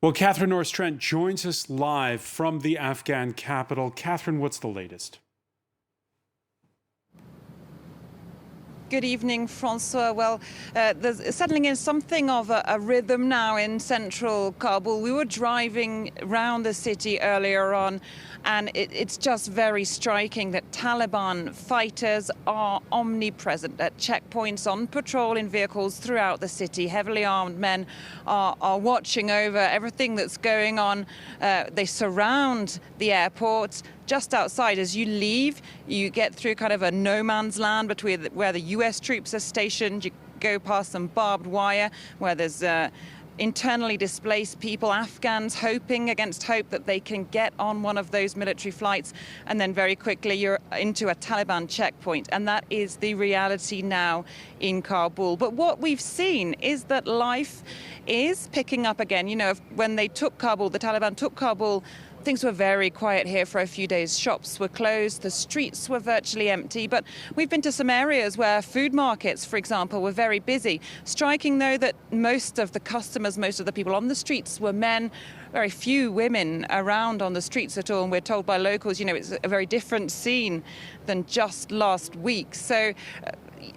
Well, Catherine Norris-Trent joins us live from the Afghan capital. Catherine, what's the latest? Good evening, Francois. Well, there's settling in something of a rhythm now in central Kabul. We were driving around the city earlier on, and it's just very striking that Taliban fighters are omnipresent at checkpoints, on patrol in vehicles throughout the city. Heavily armed men are watching over everything that's going on. They surround the airport. Just outside, as you leave, you get through kind of a no man's land between where the US troops are stationed. You go past some barbed wire where there's internally displaced people, Afghans hoping against hope that they can get on one of those military flights. And then very quickly, you're into a Taliban checkpoint. And that is the reality now in Kabul. But what we've seen is that life is picking up again. You know, when they took Kabul, the Taliban took Kabul, things were very quiet here for a few days. Shops were closed, the streets were virtually empty, but we've been to some areas where food markets, for example, were very busy. Striking, though, that most of the customers, most of the people on the streets were men, very few women around on the streets at all, and we're told by locals, you know, it's a very different scene than just last week. So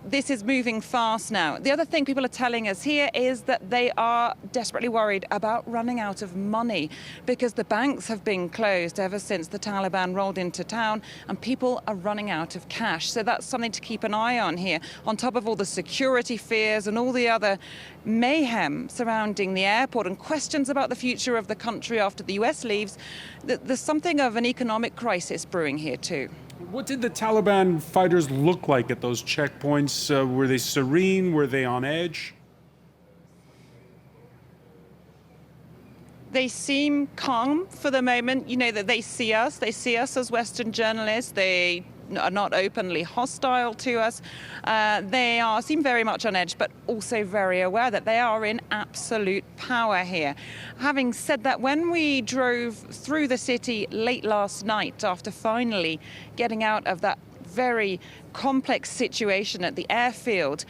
this is moving fast now. The other thing people are telling us here is that they are desperately worried about running out of money because the banks have been closed ever since the Taliban rolled into town, and people are running out of cash. So that's something to keep an eye on here, on top of all the security fears and all the other mayhem surrounding the airport and questions about the future of the country after the US leaves. There's something of an economic crisis brewing here too. What did the Taliban fighters look like at those checkpoints? Were they serene? Were they on edge? They seem calm for the moment. You know, that they see us as Western journalists. They are not openly hostile to us. They seem very much on edge, but also very aware that they are in absolute power here. Having said that, when we drove through the city late last night, after finally getting out of that very complex situation at the airfield,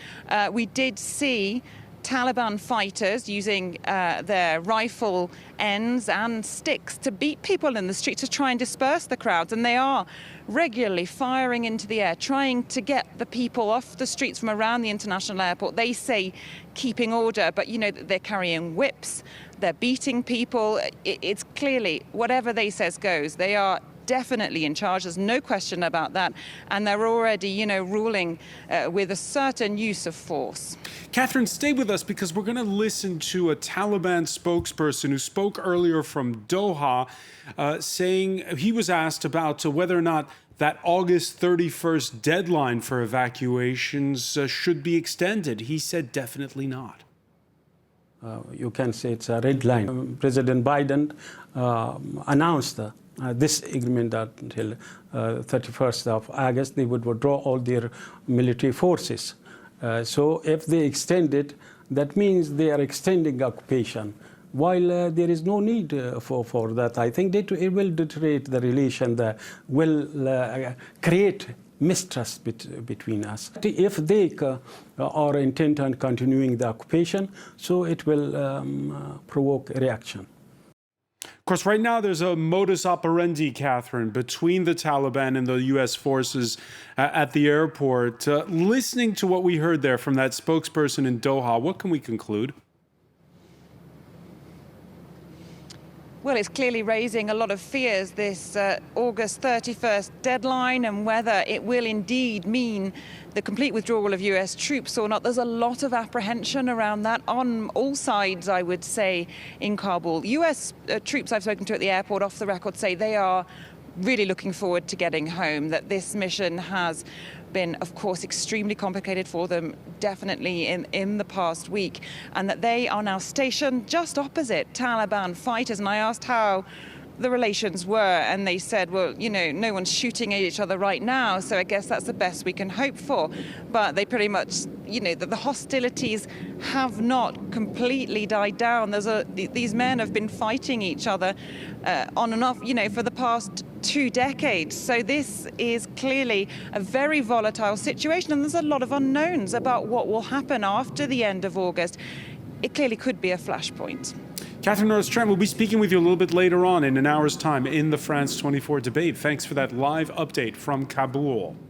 we did see Taliban fighters using their rifle ends and sticks to beat people in the street to try and disperse the crowds. And they are regularly firing into the air, trying to get the people off the streets from around the international airport. They say keeping order, but you know, they're carrying whips, they're beating people. It's clearly whatever they says goes. They are definitely in charge. There's no question about that. And they're already, you know, ruling with a certain use of force. Catherine, stay with us because we're going to listen to a Taliban spokesperson who spoke earlier from Doha, saying he was asked about whether or not that August 31st deadline for evacuations should be extended. He said definitely not. You can say it's a red line. President Biden announced this agreement that until 31st of August, they would withdraw all their military forces. So if they extend it, that means they are extending occupation. While there is no need for that, I think it will deteriorate the relation, that will create mistrust between us. If they are intent on continuing the occupation, so it will provoke a reaction. Of course, right now there's a modus operandi, Catherine, between the Taliban and the U.S. forces at the airport. Listening to what we heard there from that spokesperson in Doha, what can we conclude? Well, it's clearly raising a lot of fears, this August 31st deadline, and whether it will indeed mean the complete withdrawal of US troops or not. There's a lot of apprehension around that on all sides, I would say, in Kabul. US troops I've spoken to at the airport, off the record, say they are really looking forward to getting home, that this mission has been, of course, extremely complicated for them, definitely in the past week, and that they are now stationed just opposite Taliban fighters. And I asked how the relations were, and they said, well, you know, no one's shooting at each other right now, so I guess that's the best we can hope for. But they pretty much, you know, the hostilities have not completely died down. These men have been fighting each other on and off, you know, for the past 2 decades. So this is clearly a very volatile situation, and there's a lot of unknowns about what will happen after the end of August. It clearly could be a flashpoint. Catherine Norris-Trent will be speaking with you a little bit later on in an hour's time in the France 24 debate. Thanks for that live update from Kabul.